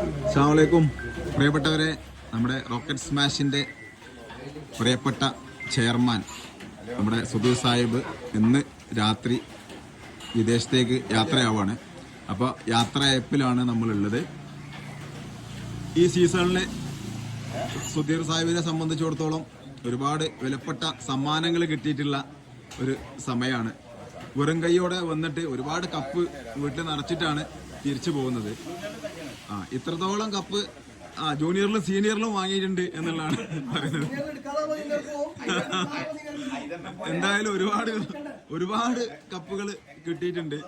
അസ്സലാമു അലൈക്കും പ്രിയപ്പെട്ടവരെ, നമ്മുടെ റോക്കറ്റ് സ്മാഷിൻ്റെ പ്രിയപ്പെട്ട ചെയർമാൻ നമ്മുടെ സുധീർ സാഹിബ് ഇന്ന് രാത്രി വിദേശത്തേക്ക് യാത്രയാവാണ്. അപ്പോൾ യാത്രയപ്പിലാണ് നമ്മളുള്ളത്. ഈ സീസണിൽ സുധീർ സാഹിബിനെ സംബന്ധിച്ചിടത്തോളം ഒരുപാട് വിലപ്പെട്ട സമ്മാനങ്ങൾ കിട്ടിയിട്ടുള്ള ഒരു സമയമാണ്. വെറും കൈയോടെ വന്നിട്ട് ഒരുപാട് കപ്പ് വീട്ടിൽ നിറച്ചിട്ടാണ് തിരിച്ചു പോകുന്നത്. ഇത്രത്തോളം കപ്പ് ജൂനിയറിലും സീനിയറിലും വാങ്ങിയിട്ടുണ്ട് എന്നുള്ളതാണ് പറയുന്നത്. എന്തായാലും ഒരുപാട് കപ്പുകൾ കിട്ടിയിട്ടുണ്ട്.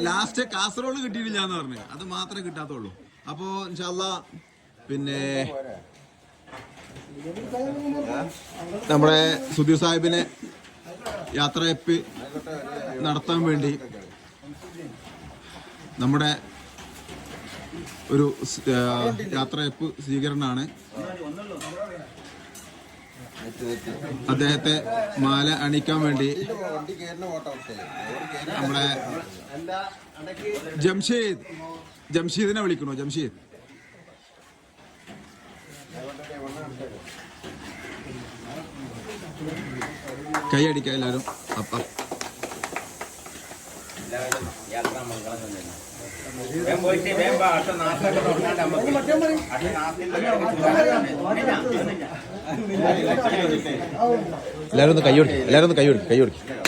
ലാസ്റ്റ് കാസർഗോഡ് കിട്ടിയിട്ടില്ല എന്ന് പറഞ്ഞു, അത് മാത്രമേ കിട്ടാത്തുള്ളൂ. അപ്പോ ഇൻഷാ അല്ലാഹ് പിന്നെ നമ്മുടെ സുധീർ സാഹിബിനെ യാത്രയപ്പ് നടത്താൻ വേണ്ടി നമ്മുടെ ഒരു യാത്രയപ്പ് സ്വീകരണമാണ്. അദ്ദേഹത്തെ മാല അണിക്കാൻ വേണ്ടി നമ്മുടെ ജംഷീദിനെ വിളിക്കണോ? ജംഷീദ് കൈയടിക്കുക എല്ലാവരും. എല്ലാവരും ഒന്ന് കൈ കൊടുക്കും.